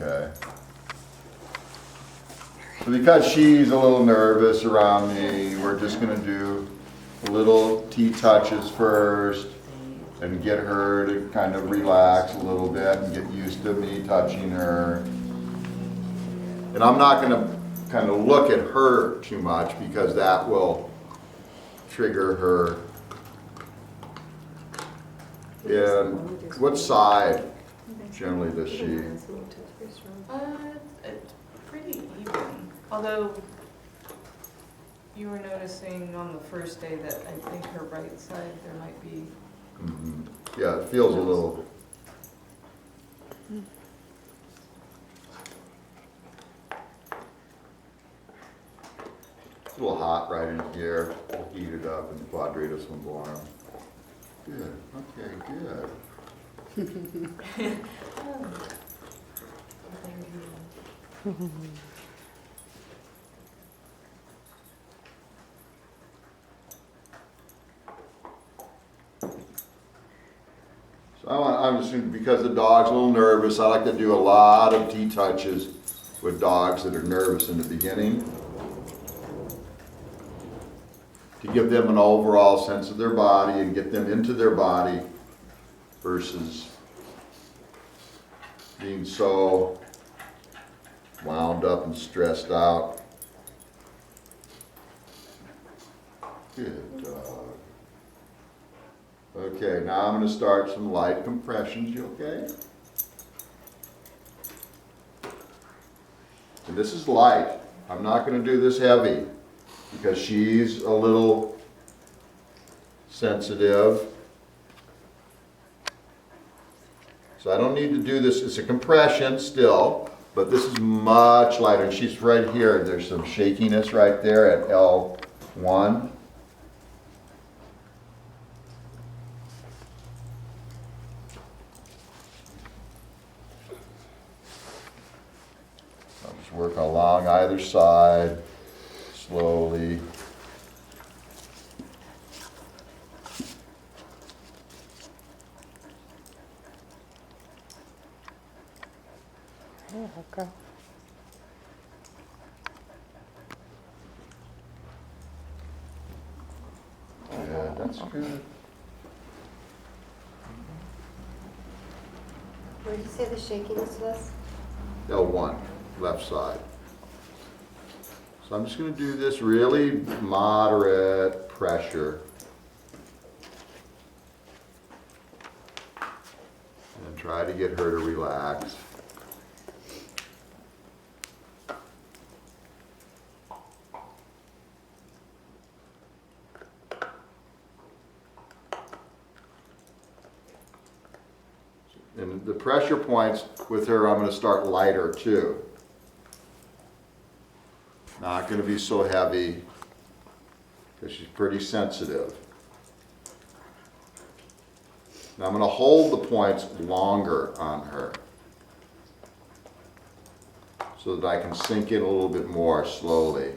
Okay. So because she's a little nervous around me, we're just gonna do little T-touches first and get her to kind of relax a little bit and get used to me touching her. And I'm not gonna kind of look at her too much because that will trigger her. And what side generally does she? It's pretty even. Although you were noticing on the first day that I think her right side there might be. Mm-hmm. Yeah, it feels a little. It's a little hot right in here. We'll heat it up in the quadratus lumborum. Good. Okay, good. So I'm just because the dog's a little nervous, I like to do a lot of T-touches with dogs that are nervous in the beginning to give them an overall sense of their body and get them into their body versus being so wound up and stressed out. Good dog. Okay, now I'm going to start some light compressions. You okay? And this is light. I'm not going to do this heavy because she's a little sensitive. So I don't need to do this. It's a compression still, but this is much lighter. And she's right here. There's some shakiness right there at L1. I'll just work along either side slowly. Okay. Yeah, that's good. What did you say the shakiness was? L1, left side. So I'm just going to do this really moderate pressure. And try to get her to relax. And the pressure points with her, I'm going to start lighter too. Not going to be so heavy because she's pretty sensitive. Now I'm going to hold the points longer on her so that I can sink in a little bit more slowly.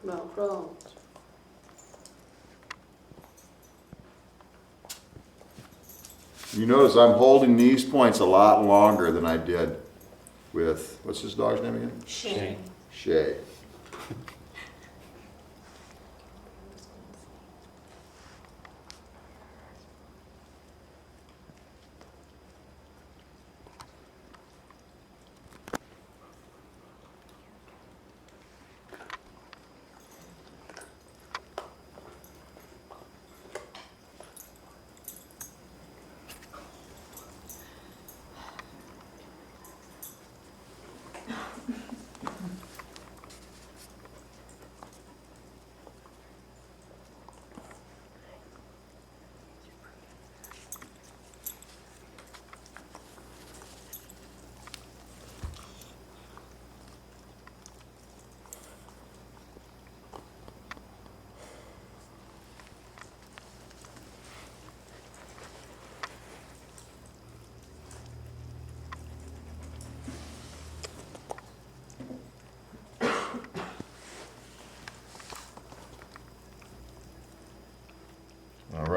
Well rolled. You notice I'm holding these points a lot longer than I did with, what's this dog's name again? Shane. Shay.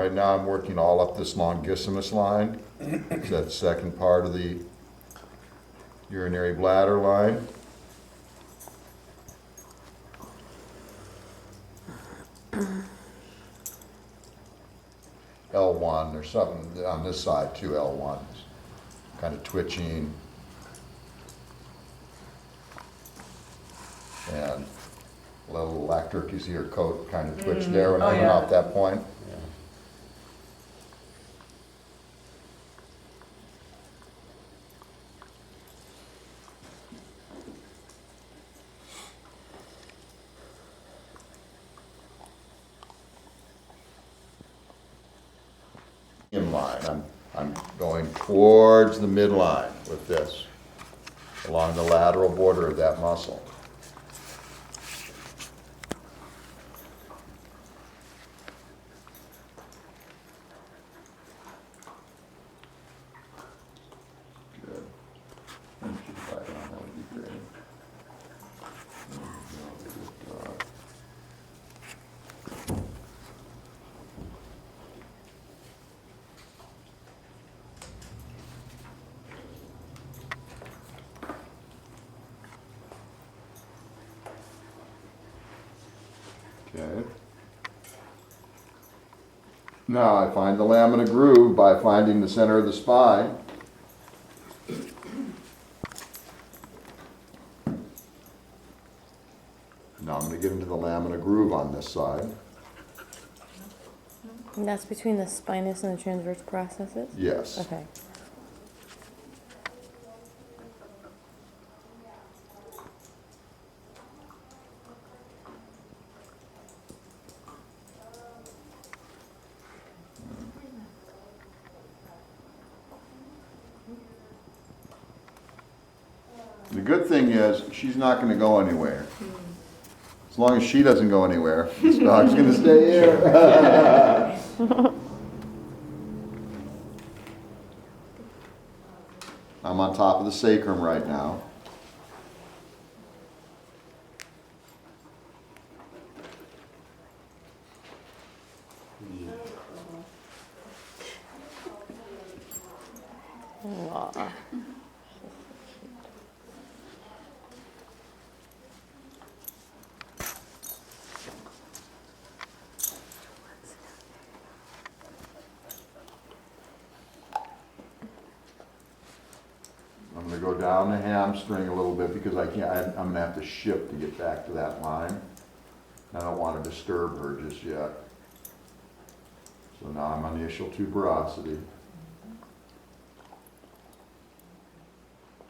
right now I'm working all up this longissimus line. It's that second part of the urinary bladder line. L1, there's something on this side too, L1, kind of twitching. And a little electric, you see her coat kind of twitch there when I went off that point. In line, I'm going towards the midline with this, along the lateral border of that muscle. Good. And she's right on, that would be great. Okay. Now I find the lamina groove by finding the center of the spine. Now I'm going to get into the lamina groove on this side. And that's between the spinous and the transverse processes? Yes. Okay. The good thing is, she's not going to go anywhere. As long as she doesn't go anywhere, this dog's going to stay here. I'm on top of the sacrum right now. Aw. I'm going to go down the hamstring a little bit because I'm going to have to shift to get back to that line. I don't want to disturb her just yet. So now I'm on the ischial tuberosity.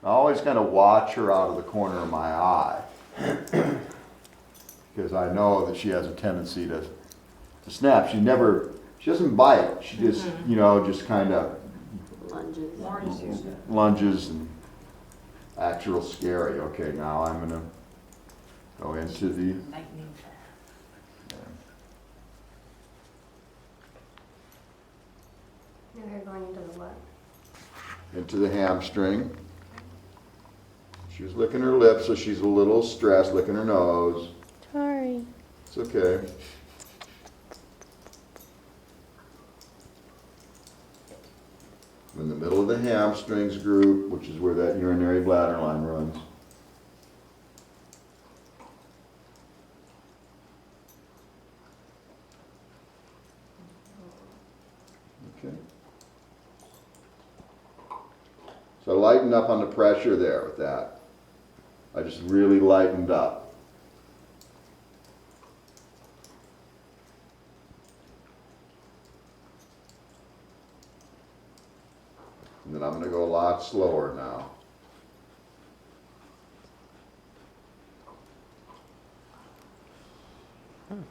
I always kind of watch her out of the corner of my eye because I know that she has a tendency to snap. She doesn't bite. She just, just kind of lunges and acts real scary. Okay, now I'm going to go into the... Now you're going into the what? into the hamstring. She was licking her lips, so she's a little stressed, licking her nose. Sorry. It's okay. In the middle of the hamstrings group, which is where that urinary bladder line runs. Okay. So I lightened up on the pressure there with that. I just really lightened up. And then I'm going to go a lot slower now. I'm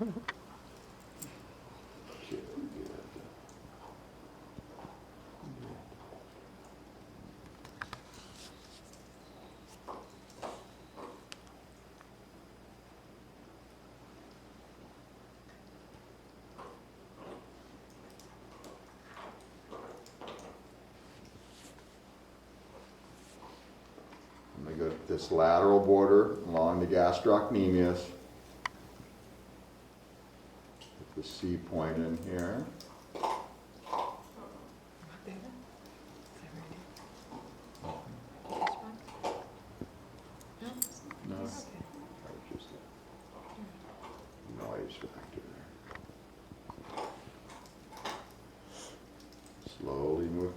going to go to this lateral border along the gastrocnemius. Put the C point in here.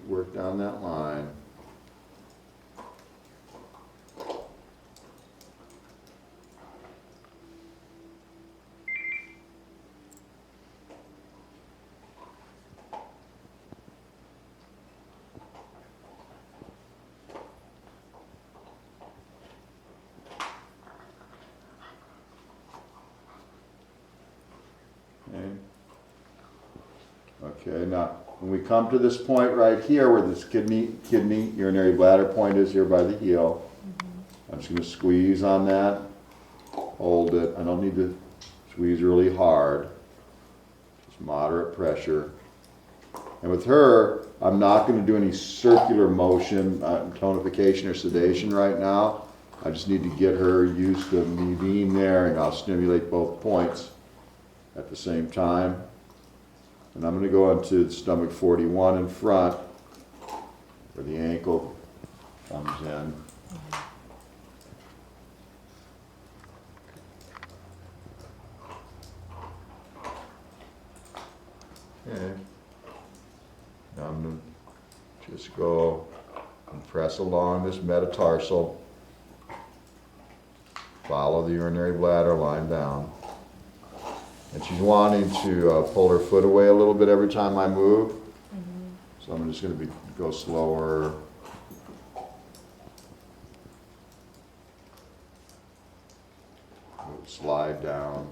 work down that line. Okay, now, when we come to this point right here where this kidney, urinary bladder point is here by the heel, I'm just going to squeeze on that, hold it. I don't need to squeeze really hard, just moderate pressure. And with her, I'm not going to do any circular motion, tonification or sedation right now. I just need to get her used to me being there, and I'll stimulate both points at the same time. And I'm going to go onto the stomach 41 in front, where the ankle comes in. Okay. Now I'm going to just go and press along this metatarsal. Follow the urinary bladder line down. And she's wanting to pull her foot away a little bit every time I move. So I'm just going to go slower. Slide down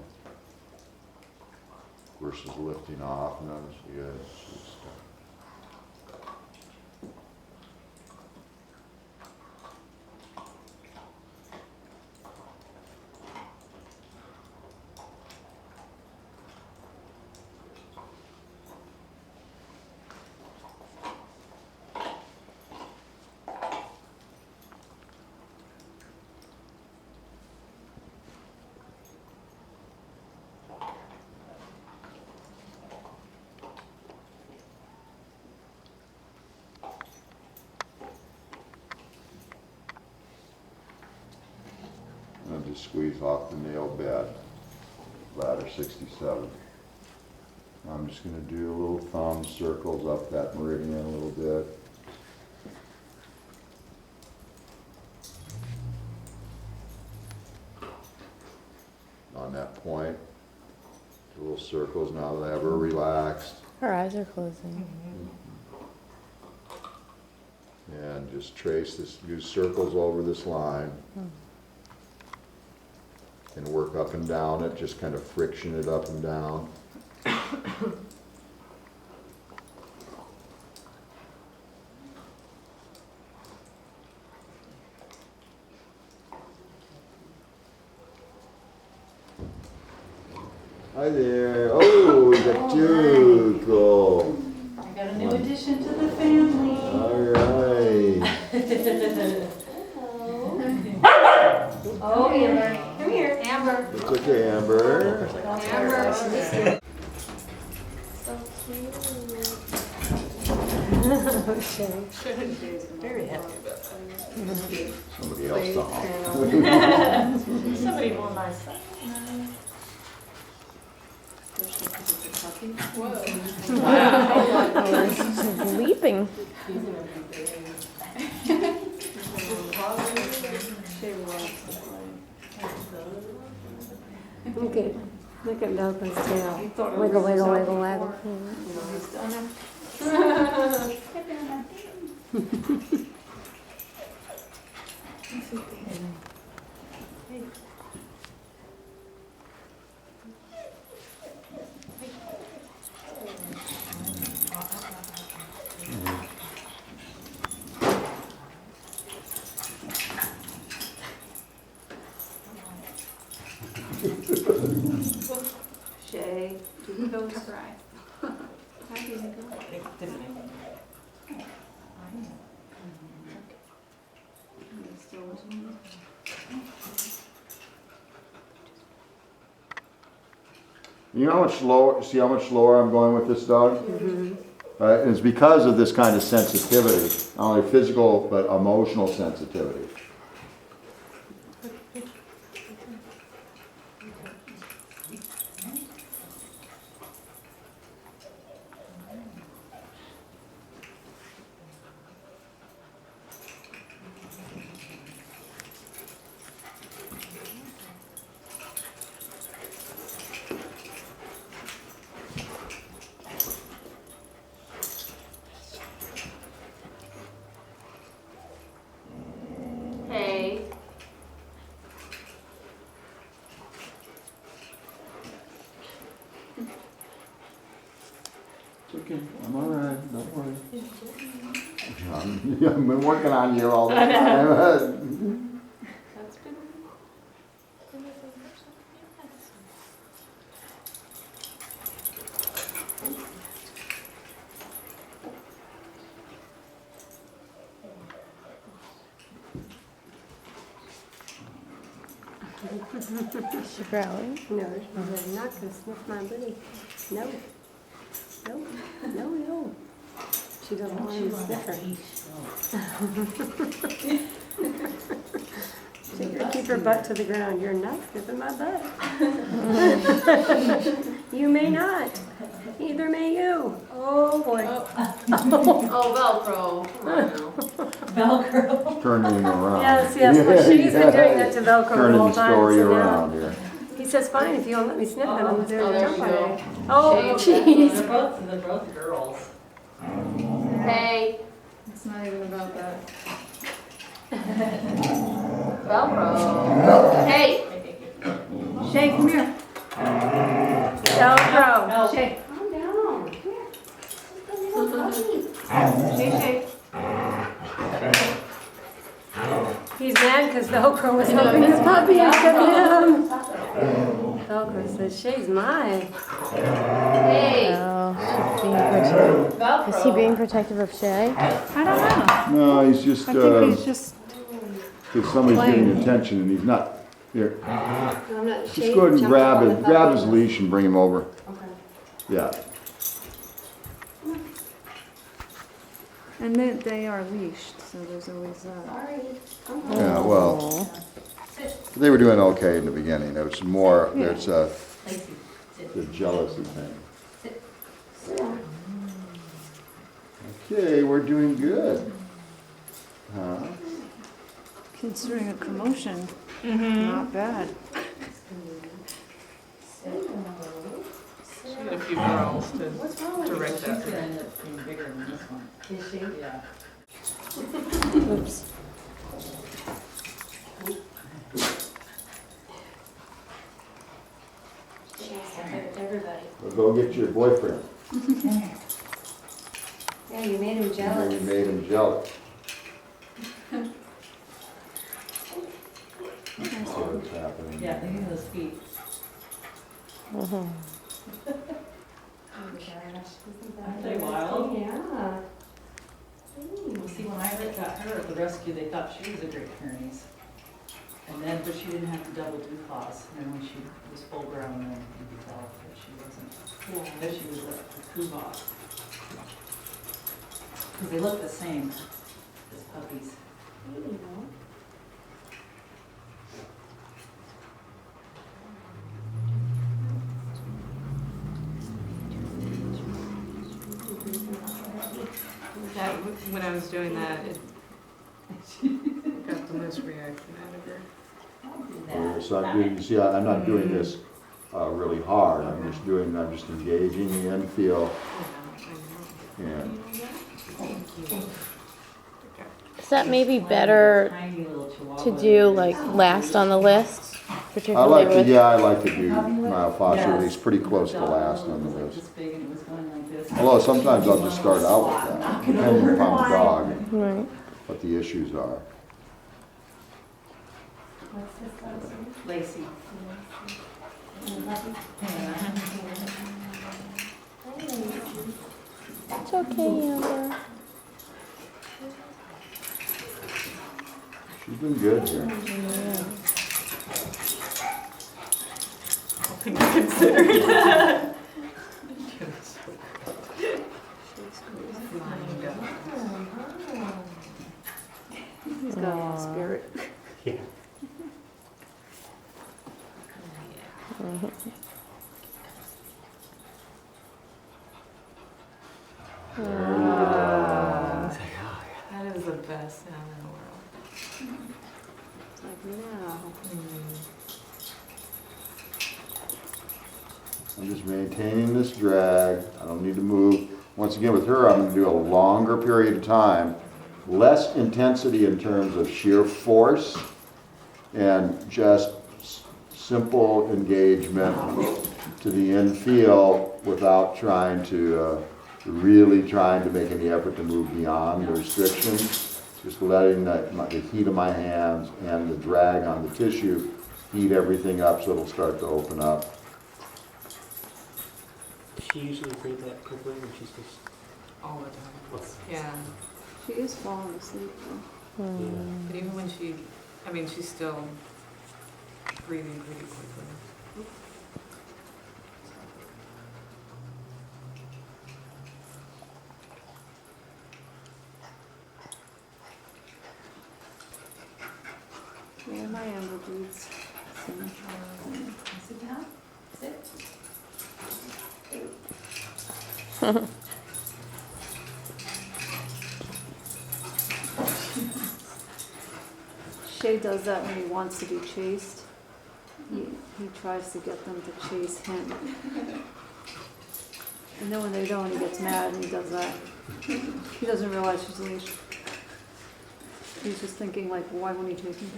versus lifting off. Notice, yes. And just squeeze off the nail bed, bladder 67. I'm just going to do little thumb circles up that meridian a little bit. On that point, little circles now that I have her relaxed. Her eyes are closing. And just trace this, use circles over this line. And work up and down it, just kind of friction it up and down. Hi there. Oh, we got two. Cool. I got a new addition to the family. All right. Oh, Amber, come here. Amber. It's okay, Amber. Amber. So cute. Very happy about that. Somebody else down. Somebody more my side. She's leaping. Okay, look at Malcolm's tail. Wiggle, wiggle, wiggle, wiggle. Shay, do you go cover eye? How do you go? Still listening? You know how much slower, see how much slower I'm going with this dog? Right, and it's because of this kind of sensitivity, not only physical, but emotional sensitivity. I've been working on you all the time. That's been. Is she growling? No, she's not gonna sniff my booty. No. No, no, no. She doesn't want to sniff her. She can keep her butt to the ground. You're not sniffing my butt. You may not. Neither may you. Oh, boy. Oh, Velcro. Come on now. Velcro. Turning him around. Yes, yes, well, she's been doing that to Velcro the Turning whole the time. story so now- around here. He says, fine, if you won't let me sniff him, I'm Oh, doing there a you jump on go. it. Oh, jeez. They're both girls. Hey. It's not even about that. Velcro. Hey. Shay, come here. Velcro. No. Shay. Calm down. Shay. He's mad because Velcro was helping his puppy instead of him. Velcro says, Shay's mine. Hey. Oh, she's being protective. Velcro. Is he being protective of Shay? I don't know. No, he's just, I think he's just. because somebody's getting attention and he's not, here. I'm not Just go ahead and grab his leash and bring him over. Okay. Yeah. And they are leashed, so there's always Yeah, well, they were doing okay in the beginning. It was more, there's the jealousy thing. Okay, we're doing good. Huh? considering a commotion. Not bad. She had a few girls to direct that. Should end up being bigger than this one. Is she? Yeah. Oops. Everybody. Well, go get your boyfriend. Yeah, you made him And then jealous. you made him jealous. That's what's happening. Yeah, look at those feet. Mhm. Oh my gosh, isn't Aren't they wild? Yeah. See, when I got her at the rescue, they thought she was a Great Pyrenees. And then, but she didn't have to double do claws. And then when she was full grown, then you could tell that she wasn't, that she was a Kuva. Because they look the same as puppies. That, when I was doing that, it got the most reaction out of her. So I'm doing, you see, I'm not doing this really hard. I'm just engaging the infield. And Is that maybe better Tiny little chihuahua. to do like last on the list? I Particularly like to, with yeah, I like to do myofascial release pretty close to Dog last on the was like list. this big and it was going like this. Although sometimes I'll just start out with that, depending upon the dog and Right. what the issues are. Lacey. It's okay, Amber. She's been good here. He's got a spirit. That is the best sound in the world. It's like, no. I'm just maintaining this drag. I don't need to move. Once again, with her, I'm going to do a longer period of time, less intensity in terms of sheer force, and just simple engagement to the infield without trying to really trying to make any effort to move beyond the restrictions. Just letting the heat of my hands and the drag on the tissue heat everything up so it'll start to open up. She usually breathes that quickly when she's just. All the time. Yeah, She is falling asleep though. but even when she's still breathing pretty quickly. Yeah, my Amber breathes. Sit down, sit. Shay does that when he wants to be chased. He tries to get them to chase him. And then when they don't, he gets mad and he does that. He doesn't realize she's leashed. He's just thinking like, why won't he chase me?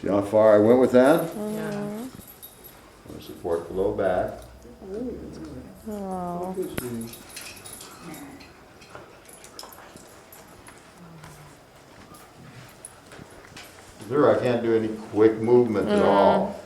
See how far I went with that? Yeah. I'm gonna support the low back. Oh. There, I can't do any quick movement at all.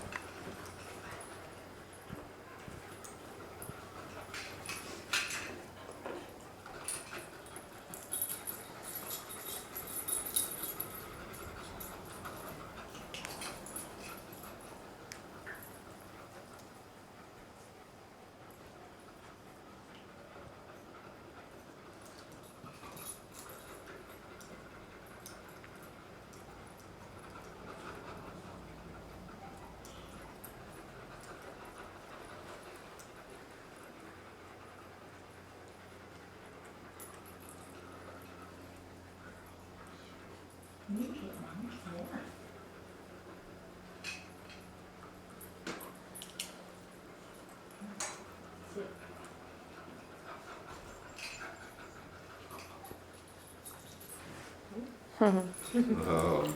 Oh,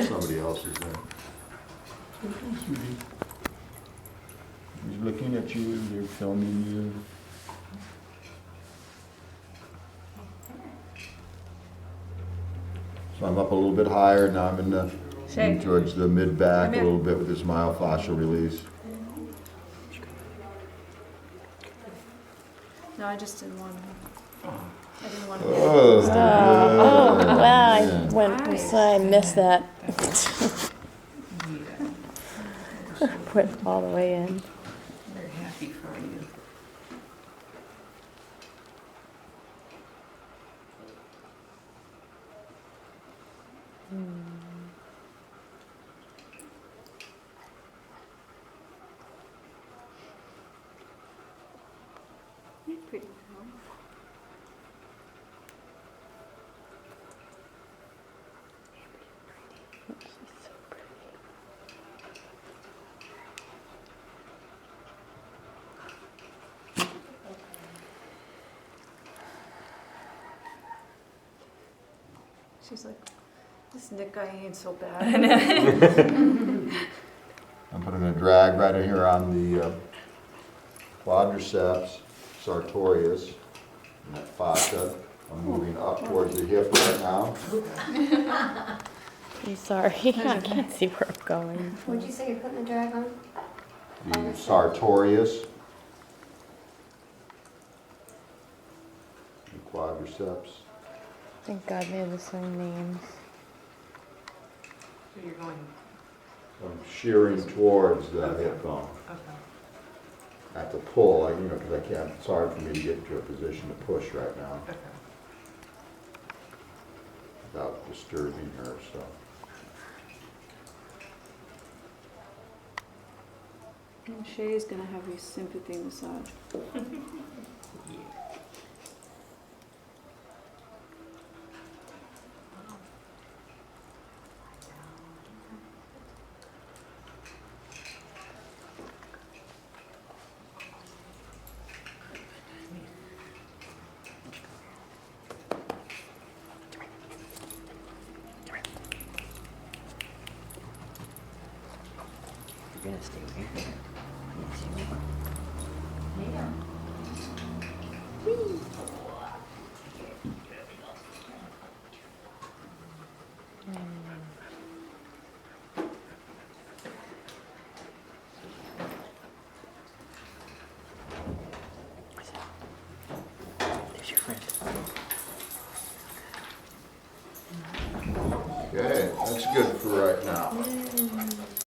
somebody else is there. He's looking at you, they're filming you. So I'm up a little bit higher, now I'm in towards the mid-back a little bit with this myofascial release. No, I just didn't want to. I didn't want to. Oh, Oh, wow, yeah. I missed that. Put it all the way in. Very happy for you. You're pretty cool. She's like, this Nick guy ain't so bad. I'm putting a drag right in here on the quadriceps, sartorius, and that fascia. I'm moving up towards the hip right now. I'm sorry, I can't see where I'm going. What'd you say you're putting the drag on? The sartorius, the quadriceps. Thank God they have the same names. So you're going, I'm shearing towards the hip bone. okay. I have to pull, because I can't, it's hard for me to get into a position to push right now Okay. without disturbing her, so. And Shay's gonna have a sympathy massage. gonna stay right there. Yes, you are. Yeah. There's your friend. Okay, that's good for right now.